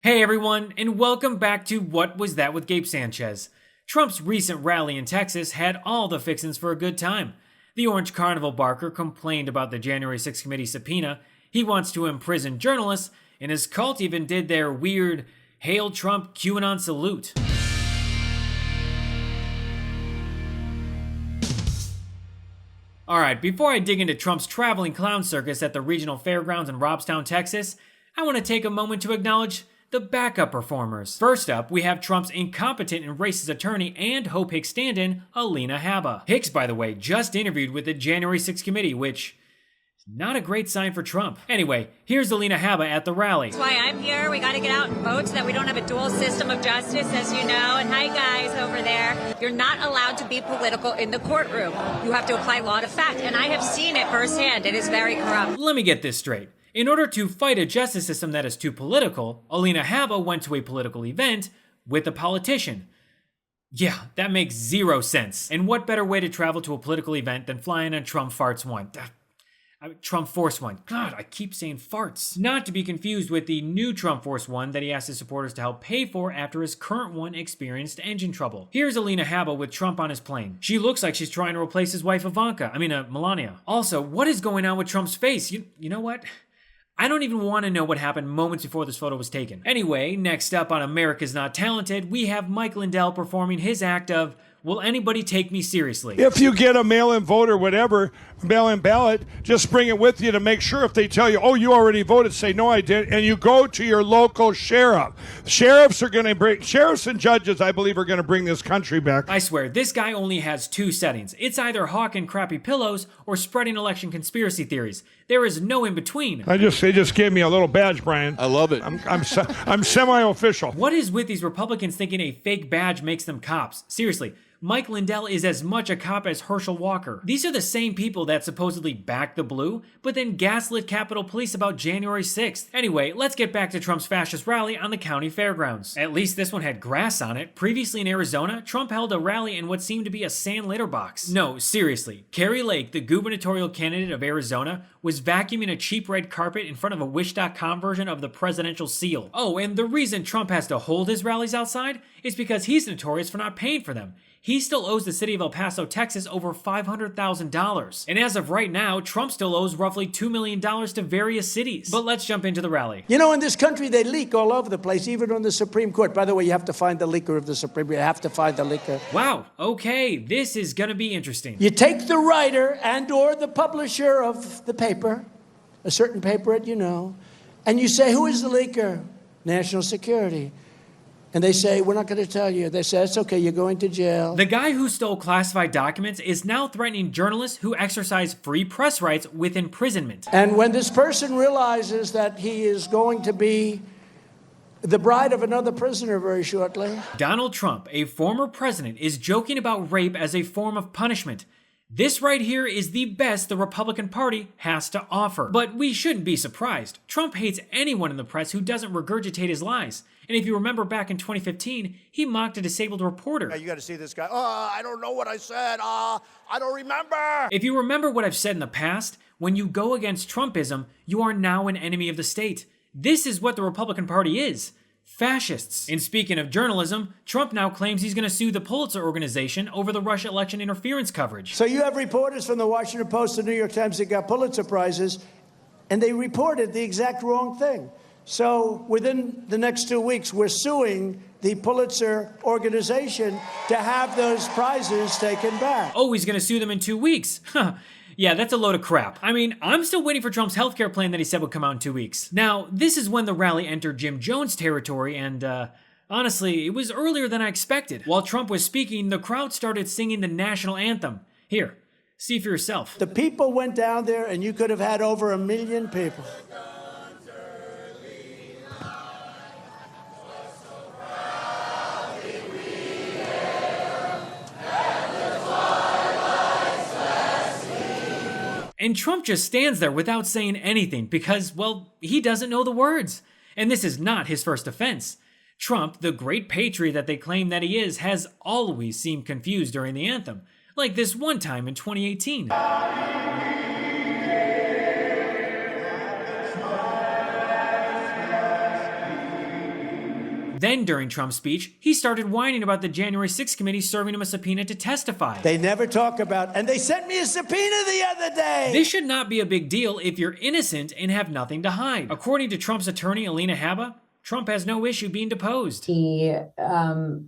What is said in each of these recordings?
Hey everyone, and welcome back to What Was That with Gabe Sanchez. Trump's recent rally in Texas had all the fixins for a good time. The Orange Carnival barker complained about the January 6th committee subpoena, he wants to imprison journalists, and his cult even did their weird Hail Trump QAnon salute. Alright, before I dig into Trump's traveling clown circus at the regional fairgrounds in Robstown, Texas, I want to take a moment to acknowledge the backup performers. First up, we have Trump's incompetent and racist attorney and Hope Hicks stand-in, Alina Habba. Hicks, by the way, just interviewed with the January 6th committee, which is not a great sign for Trump. Anyway, here's Alina Habba at the rally. That's why I'm here. We got to get out and vote so that we don't have a dual system of justice, as you know. And hi, guys over there. You're not allowed to be political in the courtroom. You have to apply law to fact, and I have seen it firsthand. It is very corrupt. Let me get this straight. In order to fight a justice system that is too political, Alina Habba went to a political event with a politician. Yeah, that makes zero sense. And what better way to travel to a political event than flying on Trump Farts One? Trump Force One. God, I keep saying farts. Not to be confused with the new Trump Force One that he asked his supporters to help pay for after his current one experienced engine trouble. Here's Alina Habba with Trump on his plane. She looks like she's trying to replace his wife Melania. Also, what is going on with Trump's face? You know what? I don't even want to know what happened moments before this photo was taken. Anyway, next up on America's Not Talented, we have Mike Lindell performing his act of, will anybody take me seriously? If you get a mail-in vote or whatever, mail-in ballot, just bring it with you to make sure if they tell you, oh, you already voted, say, no, I didn't, and you go to your local sheriff. Sheriffs and judges, I believe, are going to bring this country back. I swear, this guy only has two settings. It's either hawking crappy pillows or spreading election conspiracy theories. There is no in between. They just gave me a little badge, Brian. I love it. I'm semi-official. What is with these Republicans thinking a fake badge makes them cops? Seriously. Mike Lindell is as much a cop as Herschel Walker. These are the same people that supposedly backed the blue, but then gaslit Capitol Police about January 6th. Anyway, let's get back to Trump's fascist rally on the county fairgrounds. At least this one had grass on it. Previously in Arizona, Trump held a rally in what seemed to be a sand litter box. No, seriously, Kari Lake, the gubernatorial candidate of Arizona, was vacuuming a cheap red carpet in front of a Wish.com version of the presidential seal. Oh, and the reason Trump has to hold his rallies outside is because he's notorious for not paying for them. He still owes the city of El Paso, Texas over $500,000. And as of right now, Trump still owes roughly $2 million to various cities. But let's jump into the rally. You know, in this country, they leak all over the place, even on the Supreme Court. By the way, you have to find the leaker of the Supreme Court. You have to find the leaker. Wow, okay, this is gonna be interesting. You take the writer and or the publisher of the paper, a certain paper that you know, and you say, who is the leaker? National Security. And they say, we're not going to tell you. They say, it's okay, you're going to jail. The guy who stole classified documents is now threatening journalists who exercise free press rights with imprisonment. And when this person realizes that he is going to be the bride of another prisoner very shortly. Donald Trump, a former president, is joking about rape as a form of punishment. This right here is the best the Republican Party has to offer. But we shouldn't be surprised. Trump hates anyone in the press who doesn't regurgitate his lies. And if you remember back in 2015, he mocked a disabled reporter. Hey, you got to see this guy. Oh, I don't know what I said. I don't remember. If you remember what I've said in the past, when you go against Trumpism, you are now an enemy of the state. This is what the Republican Party is. Fascists. And speaking of journalism, Trump now claims he's going to sue the Pulitzer Organization over the Russia election interference coverage. So you have reporters from the Washington Post and New York Times that got Pulitzer Prizes, and they reported the exact wrong thing. So within the next 2 weeks, we're suing the Pulitzer Organization to have those prizes taken back. Oh, he's going to sue them in 2 weeks. Huh. Yeah, that's a load of crap. I mean, I'm still waiting for Trump's healthcare plan that he said would come out in 2 weeks. Now, this is when the rally entered Jim Jones territory, and honestly, it was earlier than I expected. While Trump was speaking, the crowd started singing the national anthem. Here, see for yourself. The people went down there, and you could have had over 1 million people. And Trump just stands there without saying anything because, well, he doesn't know the words. And this is not his first offense. Trump, the great patriot that they claim that he is, has always seemed confused during the anthem, like this one time in 2018. Then during Trump's speech, he started whining about the January 6th committee serving him a subpoena to testify. They never talk about, and they sent me a subpoena the other day. This should not be a big deal if you're innocent and have nothing to hide. According to Trump's attorney, Alina Habba, Trump has no issue being deposed. He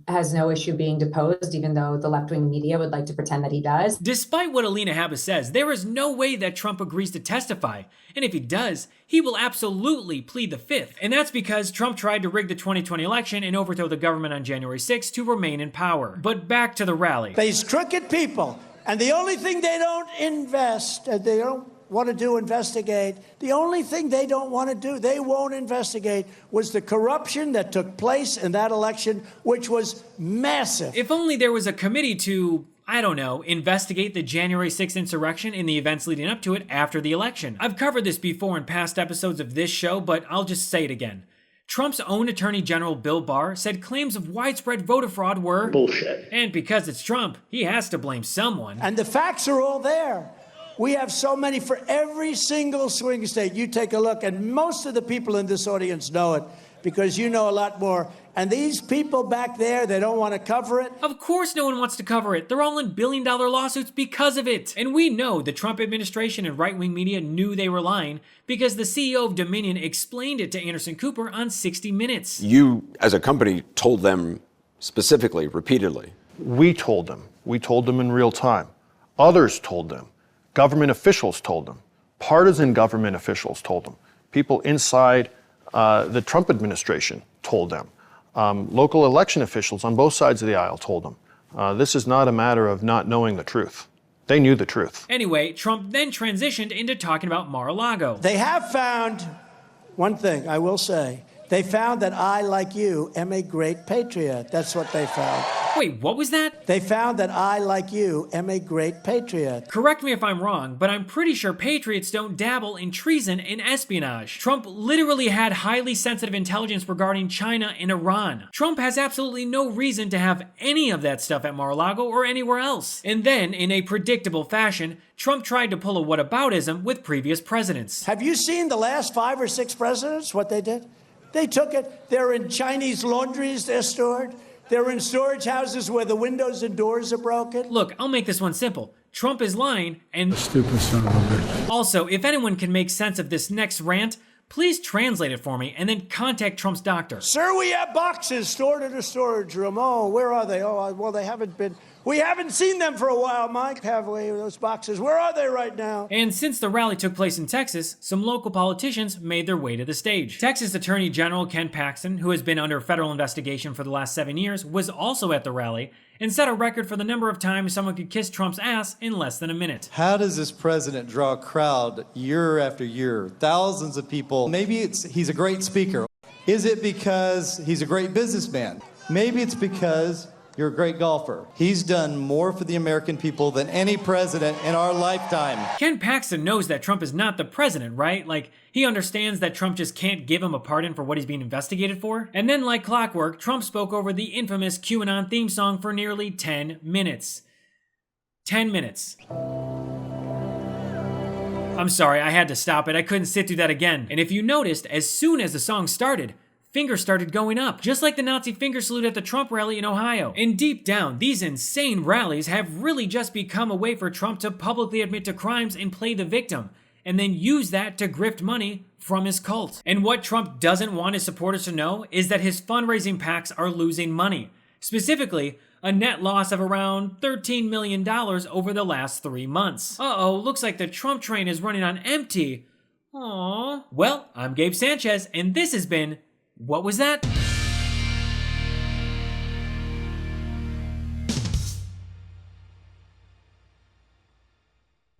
has no issue being deposed, even though the left-wing media would like to pretend that he does. Despite what Alina Habba says, there is no way that Trump agrees to testify. And if he does, he will absolutely plead the fifth. And that's because Trump tried to rig the 2020 election and overthrow the government on January 6th to remain in power. But back to the rally. These crooked people, and the only thing they don't they don't want to do, investigate. The only thing they don't want to do, they won't investigate, was the corruption that took place in that election, which was massive. If only there was a committee to, I don't know, investigate the January 6th insurrection and the events leading up to it after the election. I've covered this before in past episodes of this show, but I'll just say it again. Trump's own Attorney General Bill Barr said claims of widespread voter fraud were bullshit. And because it's Trump, he has to blame someone. And the facts are all there. We have so many for every single swing state. You take a look, and most of the people in this audience know it because you know a lot more. And these people back there, they don't want to cover it. Of course no one wants to cover it. They're all in billion-dollar lawsuits because of it. And we know the Trump administration and right-wing media knew they were lying because the CEO of Dominion explained it to Anderson Cooper on 60 Minutes. You, as a company, told them specifically, repeatedly. We told them. We told them in real time. Others told them. Government officials told them. Partisan government officials told them. People inside the Trump administration told them. Local election officials on both sides of the aisle told them. This is not a matter of not knowing the truth. They knew the truth. Anyway, Trump then transitioned into talking about Mar-a-Lago. They have found one thing, I will say. They found that I, like you, am a great patriot. That's what they found. Wait, what was that? They found that I, like you, am a great patriot. Correct me if I'm wrong, but I'm pretty sure patriots don't dabble in treason and espionage. Trump literally had highly sensitive intelligence regarding China and Iran. Trump has absolutely no reason to have any of that stuff at Mar-a-Lago or anywhere else. And then, in a predictable fashion, Trump tried to pull a whataboutism with previous presidents. Have you seen the last 5 or 6 presidents, what they did? They took it. They're in Chinese laundries, they're stored. They're in storage houses where the windows and doors are broken. Look, I'll make this one simple. Trump is lying, and Stupid son of a bitch. Also, if anyone can make sense of this next rant, please translate it for me and then contact Trump's doctor. Sir, we have boxes stored in a storage room. Oh, where are they? Oh, well, they haven't been. We haven't seen them for a while, Mike, have we? Those boxes. Where are they right now? And since the rally took place in Texas, some local politicians made their way to the stage. Texas Attorney General Ken Paxton, who has been under federal investigation for the last 7 years, was also at the rally and set a record for the number of times someone could kiss Trump's ass in less than a minute. How does this president draw a crowd year after year? Thousands of people. Maybe he's a great speaker. Is it because he's a great businessman? Maybe it's because you're a great golfer. He's done more for the American people than any president in our lifetime. Ken Paxton knows that Trump is not the president, right? Like, he understands that Trump just can't give him a pardon for what he's being investigated for. And then, like clockwork, Trump spoke over the infamous QAnon theme song for nearly 10 minutes. 10 minutes. I'm sorry, I had to stop it. I couldn't sit through that again. And if you noticed, as soon as the song started, fingers started going up, just like the Nazi finger salute at the Trump rally in Ohio. And deep down, these insane rallies have really just become a way for Trump to publicly admit to crimes and play the victim, and then use that to grift money from his cult. And what Trump doesn't want his supporters to know is that his fundraising PACs are losing money. Specifically, a net loss of around $13 million over the last 3 months. Uh-oh, looks like the Trump train is running on empty. Aww. Well, I'm Gabe Sanchez, and this has been What Was That?